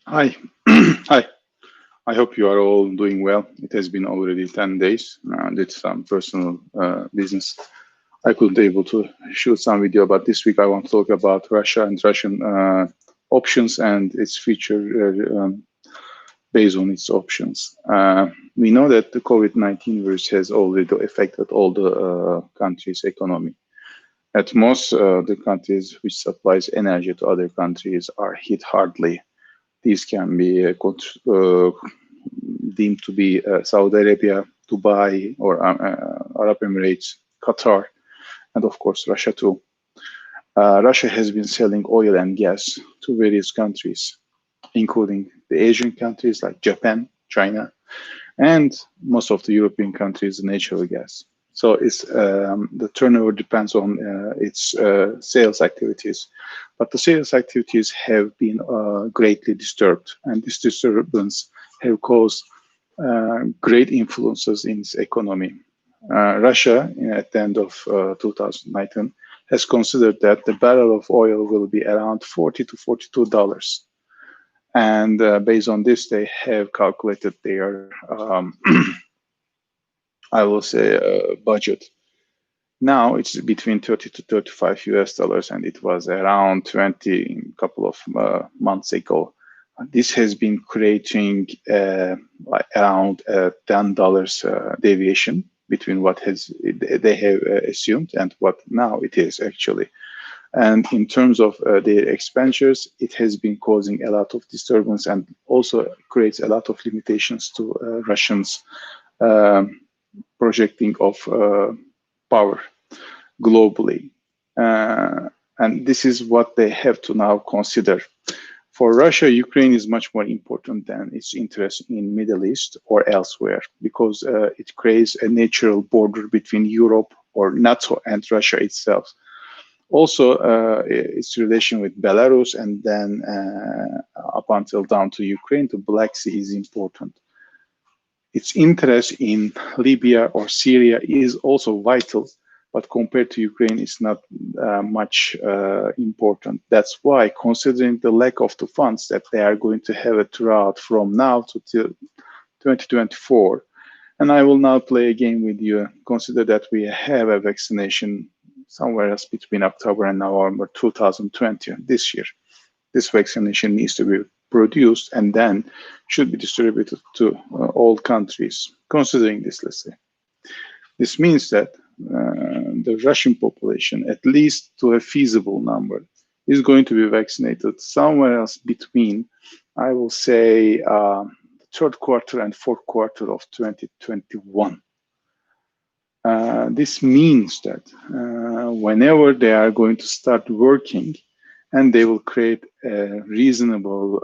Hi. Hi. I hope you are all doing well. It has been already 10 days. Did some personal business. I couldn't able to shoot some video, but this week I want to talk about Russia and Russian options and its future based on its options. We know that the COVID-19 virus has already affected all the countries' economy. At most, the countries which supplies energy to other countries are hit hardly. These can be deemed to be Saudi Arabia, Dubai, or Arab Emirates, Qatar, and of course Russia too. Russia has been selling oil and gas to various countries, including the Asian countries like Japan, China, and most of the European countries, natural gas. So the turnover depends on its sales activities, but the sales activities have been greatly disturbed, and this disturbance have caused great influences in its economy. Russia, at the end of 2019, has considered that the barrel of oil will be around $40 to $42. And based on this, they have calculated their, I will say, budget. Now it's between 30 to 35 US dollars, and it was around 20 a couple of months ago. This has been creating around $10 deviation between what they have assumed and what now it is actually. And in terms of their expenditures, it has been causing a lot of disturbance and also creates a lot of limitations to Russians projecting of power globally. And this is what they have to now consider. For Russia, Ukraine is much more important than its interest in Middle East or elsewhere because it creates a natural border between Europe or NATO and Russia itself. Also, its relation with Belarus and then up until down to Ukraine to Black Sea is important. Its interest in Libya or Syria is also vital, but compared to Ukraine, it's not much important. That's why, considering the lack of the funds that they are going to have it throughout from now to 2024, and I will now play a game with you. Consider that we have a vaccination somewhere else between October and November 2020, this year. This vaccination needs to be produced and then should be distributed to all countries. Considering this, let's say. This means that the Russian population, at least to a feasible number, is going to be vaccinated somewhere else between, I will say, third quarter and fourth quarter of 2021. This means that whenever they are going to start working and they will create a reasonable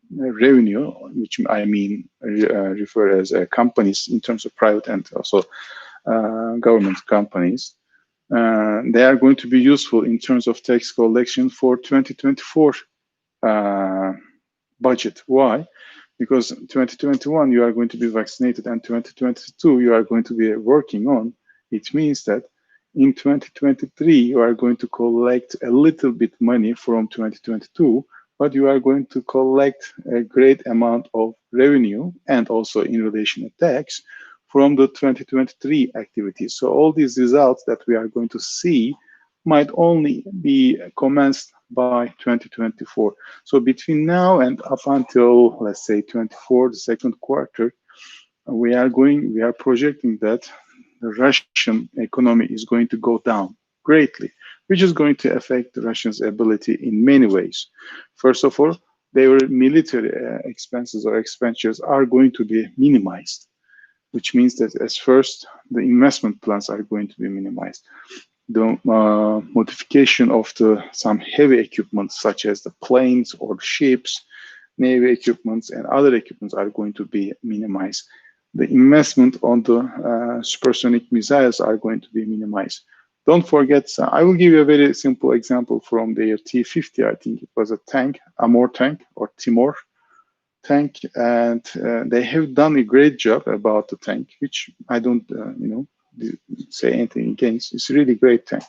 revenue, which I mean refer as companies in terms of private and also government companies, they are going to be useful in terms of tax collection for 2024 budget. Why? Because 2021 you are going to be vaccinated and 2022 you are going to be working on. It means that in 2023 you are going to collect a little bit money from 2022, but you are going to collect a great amount of revenue and also in relation to tax from the 2023 activities. So all these results that we are going to see might only be commenced by 2024. So between now and up until, let's say, 24, the second quarter, we are projecting that the Russian economy is going to go down greatly, which is going to affect the Russians' ability in many ways. First of all, their military expenses or expenditures are going to be minimized, which means that as first, the investment plans are going to be minimized. The modification of some heavy equipment, such as the planes or ships, navy equipments, and other equipments are going to be minimized. The investment on the supersonic missiles are going to be minimized. Don't forget, I will give you a very simple example from the T-50. I think it was a tank, Amor tank or Timor tank, and they have done a great job about the tank, which I don't, say anything against. It's a really great tank.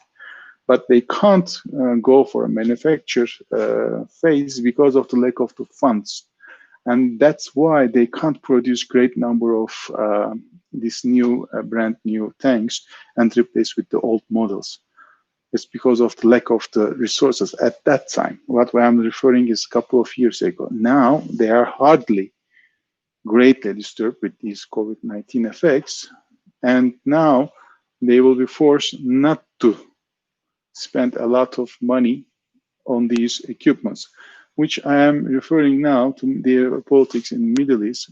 but they can't go for a manufacture phase because of the lack of the funds. And that's why they can't produce great number of these new brand new tanks and replace with the old models. It's because of the lack of the resources at that time. What I'm referring is a couple of years ago. Now they are hardly greatly disturbed with these COVID-19 effects, and now they will be forced not to spend a lot of money on these equipments, which I am referring now to their politics in the Middle East.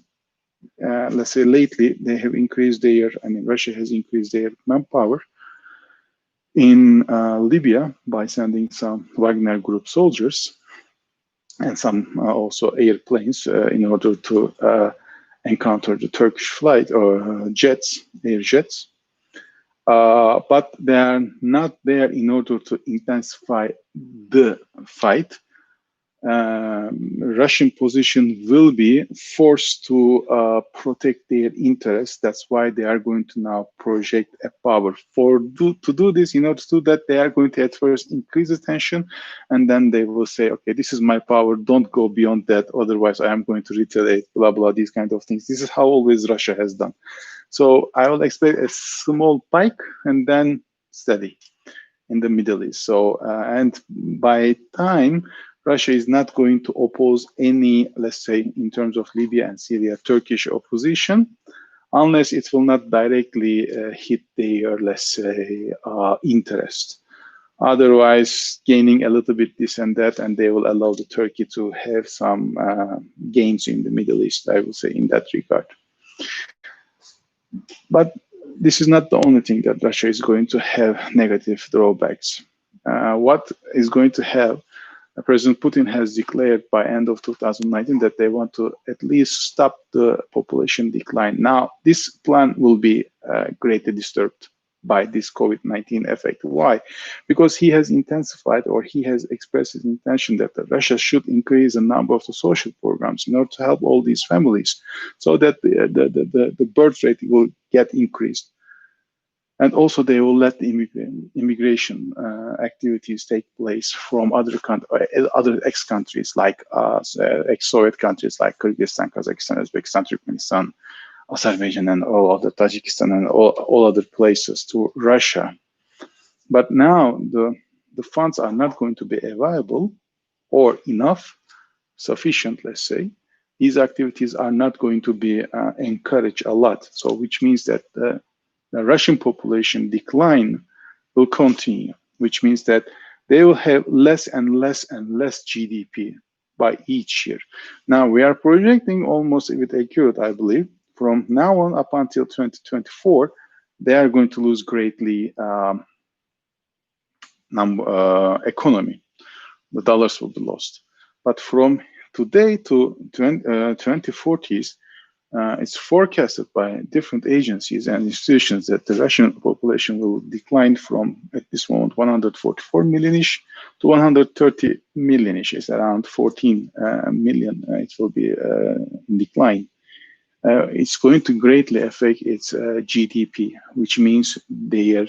Let's say lately they have increased their, Russia has increased their manpower in Libya by sending some Wagner Group soldiers and some also airplanes in order to encounter the Turkish flight or jets, air jets. But they are not there in order to intensify the fight. Russian position will be forced to protect their interests. That's why they are going to now project a power. To do this, in order to do that, they are going to at first increase the tension, and then they will say, okay, this is my power, don't go beyond that, otherwise I am going to retaliate, blah, blah, these kind of things. This is how always Russia has done. So I will expect a small spike and then steady in the Middle East. So, and by time, Russia is not going to oppose any, let's say, in terms of Libya and Syria, Turkish opposition, unless it will not directly hit their, let's say, interest. Otherwise, gaining a little bit this and that, and they will allow the Turkey to have some gains in the Middle East, I would say, in that regard. But this is not the only thing that Russia is going to have negative drawbacks. What is going to have, President Putin has declared by end of 2019 that they want to at least stop the population decline. Now, this plan will be greatly disturbed by this COVID-19 effect. Why? Because he has intensified, or he has expressed his intention that Russia should increase the number of the social programs in order to help all these families, so that the birth rate will get increased. And also they will let the immigration activities take place from other ex-countries, like ex-Soviet countries like Kyrgyzstan, Kazakhstan, Uzbekistan, Turkmenistan, Azerbaijan, and all other, Tajikistan, and all other places to Russia. But now the funds are not going to be available or enough, sufficient, let's say. These activities are not going to be encouraged a lot. So which means that the Russian population decline will continue, which means that they will have less and less and less GDP by each year. Now we are projecting almost with accurate, I believe, from now on up until 2024, they are going to lose greatly economy. The dollars will be lost. But from today to 2040s, it's forecasted by different agencies and institutions that the Russian population will decline from, at this moment, 144 million-ish to 130 million-ish. It's around 14 million. It will be in decline. It's going to greatly affect its GDP, which means their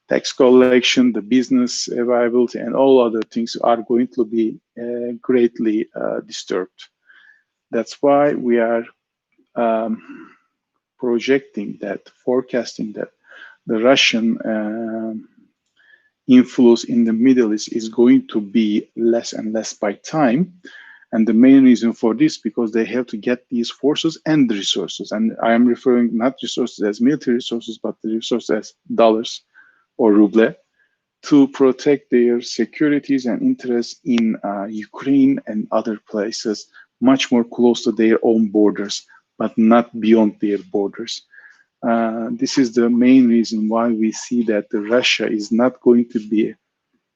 tax collection, the business viability, and all other things are going to be greatly disturbed. That's why we are projecting that, forecasting that the Russian influence in the Middle East is going to be less and less by time. And the main reason for this, because they have to get these forces and the resources. And I am referring not resources as military resources, but the resources as dollars or ruble, to protect their securities and interests in Ukraine and other places, much more close to their own borders, but not beyond their borders. This is the main reason why we see that Russia is not going to be,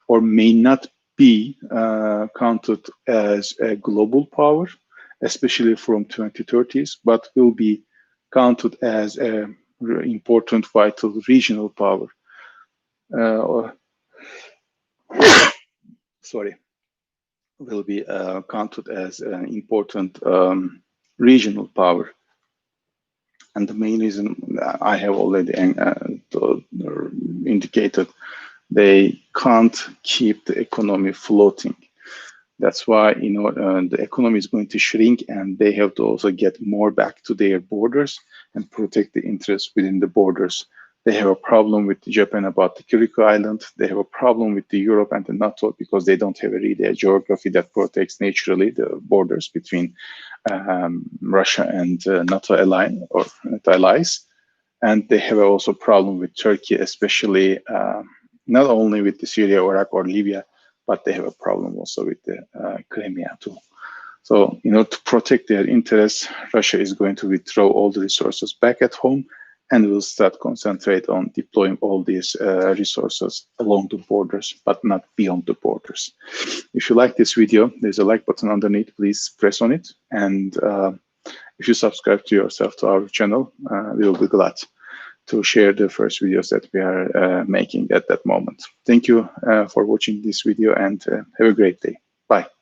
or may not be, counted as a global power, especially from 2030s, but will be counted as an important vital regional power. Will be counted as an important regional power. And the main reason I have already indicated, they can't keep the economy floating. That's why, the economy is going to shrink, and they have to also get more back to their borders and protect the interests within the borders. They have a problem with Japan about the Kuril Island. They have a problem with the Europe and the NATO because they don't have really a geography that protects naturally the borders between Russia and NATO allies. And they have also a problem with Turkey, especially not only with the Syria, Iraq, or Libya, but they have a problem also with the Crimea too. So, to protect their interests, Russia is going to withdraw all the resources back at home, and will start concentrate on deploying all these resources along the borders, but not beyond the borders. If you like this video, there's a like button underneath. Please press on it. And if you subscribe to yourself to our channel, we will be glad to share the first videos that we are making at that moment. Thank you for watching this video, and have a great day. Bye.